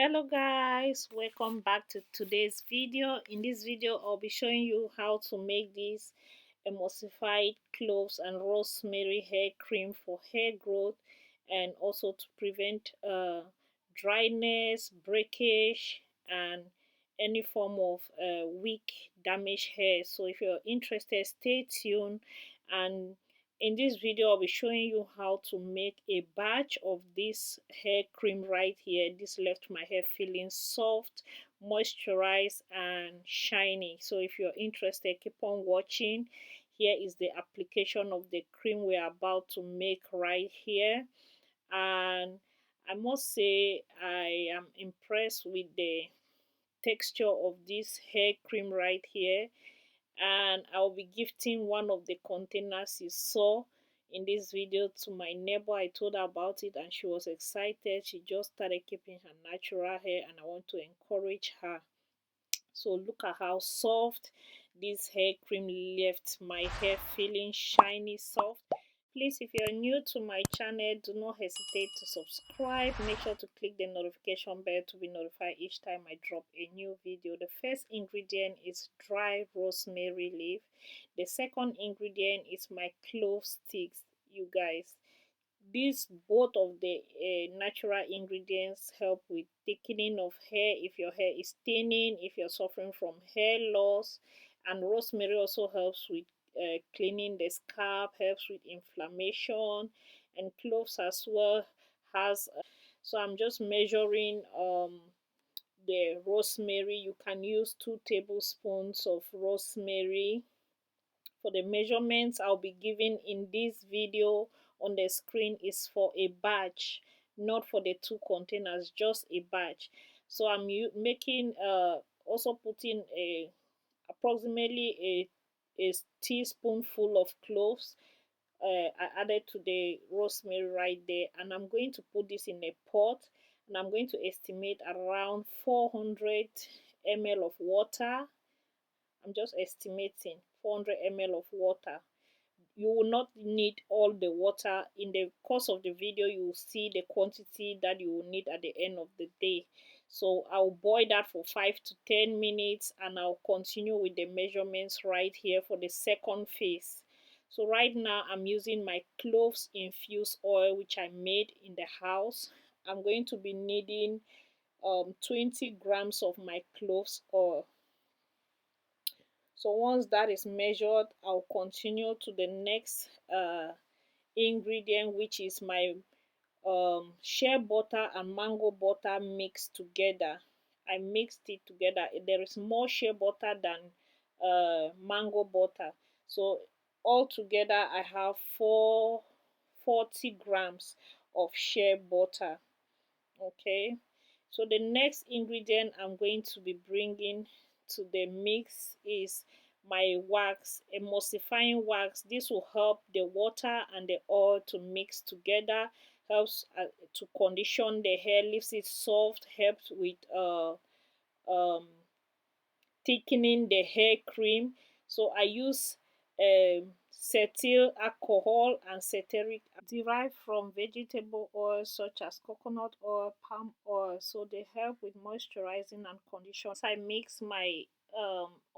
Hello guys, welcome back to today's video. In this video I'll be showing you how to make this emulsified cloves and rosemary hair cream for hair growth and also to prevent dryness, breakage, and any form of weak damaged hair. So if you're interested, stay tuned. And in this video I'll be showing you how to make a batch of this hair cream right here. This left my hair feeling soft, moisturized, and shiny. So if you're interested, keep on watching. Here is the application of the cream we're about to make right here. And I must say I am impressed with the texture of this hair cream right here, and I'll be gifting one of the containers you saw in this video to my neighbor. I told her about it and she was excited. She just started keeping her natural hair and I want to encourage her. So look at how soft this hair cream left my hair feeling shiny soft. Please, if you're new to my channel, do not hesitate to subscribe. Make sure to click the notification bell to be notified each time I drop a new video. The first ingredient is dry rosemary leaf. The second ingredient is my clove sticks, you guys. These both of the natural ingredients help with thickening of hair if your hair is thinning, if you're suffering from hair loss, and rosemary also helps with cleaning the scalp, helps with inflammation, and cloves as well has. So I'm just measuring the rosemary. You can use 2 tablespoons of rosemary. For the measurements I'll be giving in this video on the screen is for a batch, not for the 2 containers, just a batch. So I'm making also putting a approximately a teaspoonful of cloves. I added to the rosemary right there, and I'm going to put this in a pot, and I'm going to estimate around 400 ml of water. I'm just estimating 400 ml of water. You will not need all the water. In the course of the video you will see the quantity that you will need at the end of the day. So I'll boil that for 5 to 10 minutes and I'll continue with the measurements right here for the second phase. So right now I'm using my cloves infused oil which I made in the house. I'm going to be needing 20 grams of my cloves oil. So once that is measured, I'll continue to the next ingredient, which is my shea butter and mango butter mixed together. I mixed it together. There is more shea butter than mango butter. So all together I have 40 grams of shea butter. Okay, so the next ingredient I'm going to be bringing to the mix is my wax, emulsifying wax. This will help the water and the oil to mix together, helps to condition the hair, leaves it soft, helps with um thickening the hair cream. So I use cetyl alcohol and ceteric derived from vegetable oils such as coconut oil, palm oil. So they help with moisturizing and conditioning. Once I mix my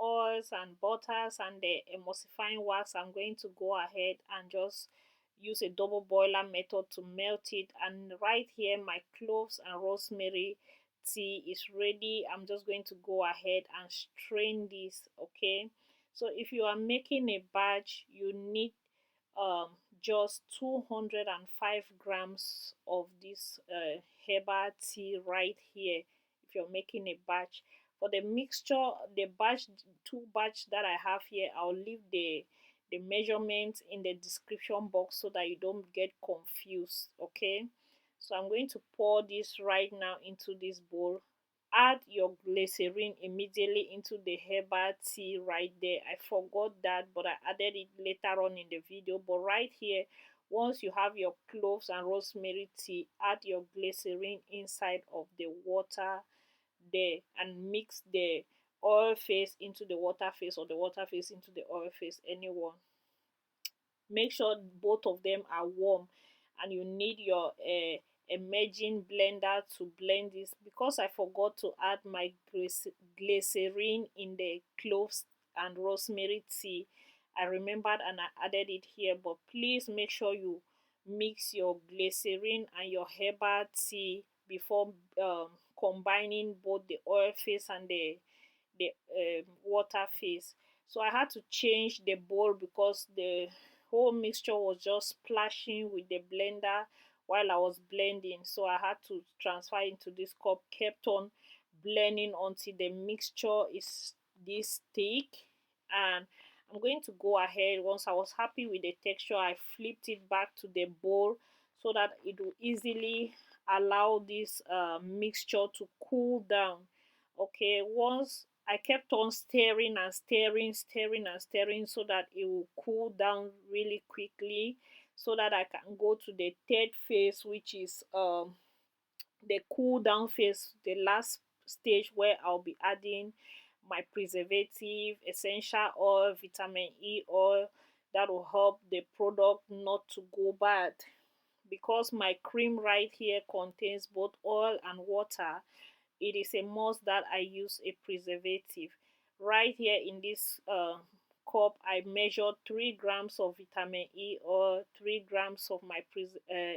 oils and butters and the emulsifying wax, I'm going to go ahead and just use a double boiler method to melt it. And right here my cloves and rosemary tea is ready. I'm just going to go ahead and strain this. Okay, so if you are making a batch you need um just 205 grams of this herbal tea right here if you're making a batch. For the mixture, the batch, 2 batch that I have here, I'll leave the measurements in the description box so that you don't get confused. Okay, so I'm going to pour this right now into this bowl. Add your glycerine immediately into the herbal tea right there. I forgot that, but I added it later on in the video. But right here, once you have your cloves and rosemary tea, add your glycerine inside of the water there and mix the oil phase into the water phase or the water phase into the oil phase, anyone. Make sure both of them are warm, and you need your emerging blender to blend this. Because I forgot to add my glycerine in the cloves and rosemary tea, I remembered and I added it here. But please make sure you mix your glycerine and your herbal tea before combining both the oil phase and the water phase. So I had to change the bowl because the whole mixture was just splashing with the blender while I was blending. So I had to transfer into this cup, kept on blending until the mixture is this thick. And I'm going to go ahead. Once I was happy with the texture, I flipped it back to the bowl so that it will easily allow this mixture to cool down. Okay, once I kept on stirring and stirring, stirring and stirring so that it will cool down really quickly, so that I can go to the third phase, which is the cool down phase, the last stage where I'll be adding my preservative, essential oil, vitamin E oil that will help the product not to go bad. Because my cream right here contains both oil and water, it is a must that I use a preservative. Right here in this cup, I measured 3 grams of vitamin E oil, 3 grams of my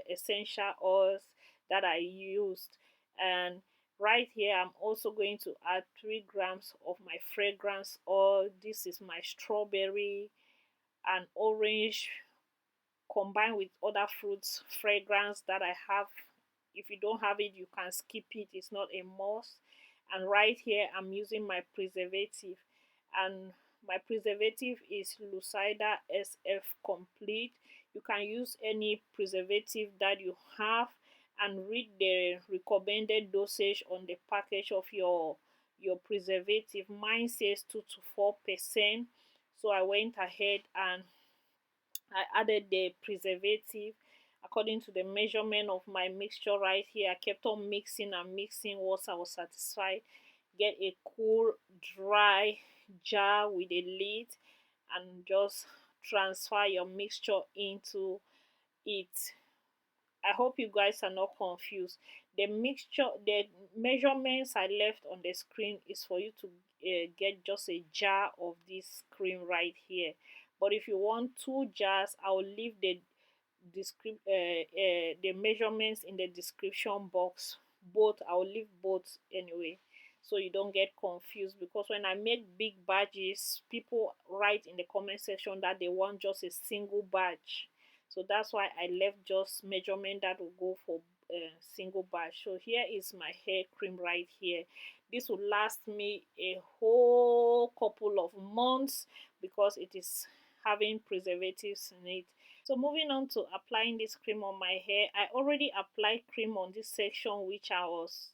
essential oils that I used. And right here, I'm also going to add 3 grams of my fragrance oil. This is my strawberry and orange combined with other fruits fragrance that I have. If you don't have it, you can skip it, it's not a must. And right here I'm using my preservative, and my preservative is Lucida SF Complete. You can use any preservative that you have and read the recommended dosage on the package of your preservative. Mine says 2 to 4%, so I went ahead and I added the preservative according to the measurement of my mixture right here. I kept on mixing and mixing once I was satisfied. Get a cool, dry jar with a lid and just transfer your mixture into it. I hope you guys are not confused. The mixture, the measurements I left on the screen is for you to get just a jar of this cream right here. But if you want 2 jars, I'll leave the measurements in the description box. Both, I'll leave both anyway, so you don't get confused. Because when I make big batches, people write in the comment section that they want just a single batch, so that's why I left just measurement that will go for single batch. So here is my hair cream right here. This will last me a whole couple of months because it is having preservatives in it. So moving on to applying this cream on my hair, I already applied cream on this section which I was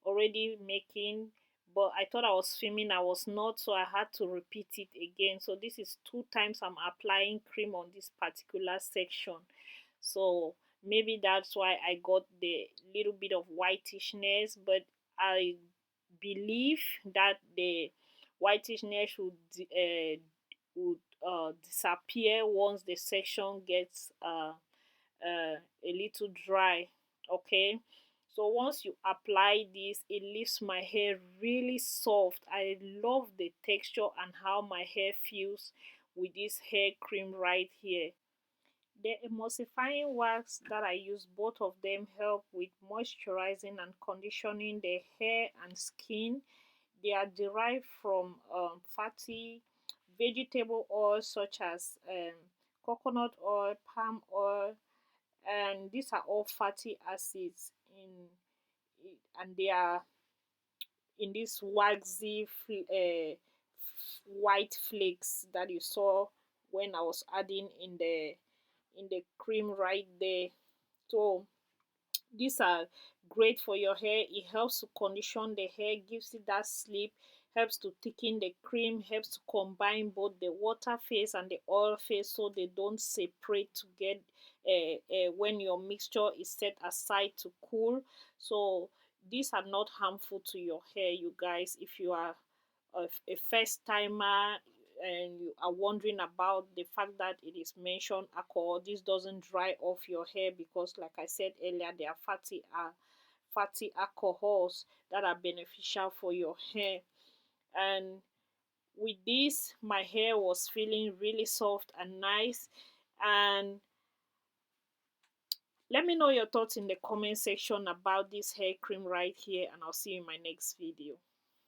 already making, but I thought I was swimming, I was not, so I had to repeat it again. So this is 2 times I'm applying cream on this particular section. So maybe that's why I got the little bit of whitishness, but I believe that the whitishness would disappear once the section gets a little dry. Okay, so once you apply this, it leaves my hair really soft. I love the texture and how my hair feels with this hair cream right here. The emulsifying wax that I use, both of them help with moisturizing and conditioning the hair and skin. They are derived from fatty vegetable oils such as coconut oil, palm oil, and these are all fatty acids and they are in this waxy white flakes that you saw when I was adding in the cream right there. So these are great for your hair. It helps to condition the hair, gives it that sleep, helps to thicken the cream, helps to combine both the water phase and the oil phase so they don't separate to get when your mixture is set aside to cool. So these are not harmful to your hair, you guys. If you are a first timer, and you are wondering about the fact that it is mentioned alcohol, this doesn't dry off your hair, because like I said earlier, there are fatty alcohols that are beneficial for your hair. And with this, my hair was feeling really soft and nice. And let me know your thoughts in the comment section about this hair cream right here, and I'll see you in my next video.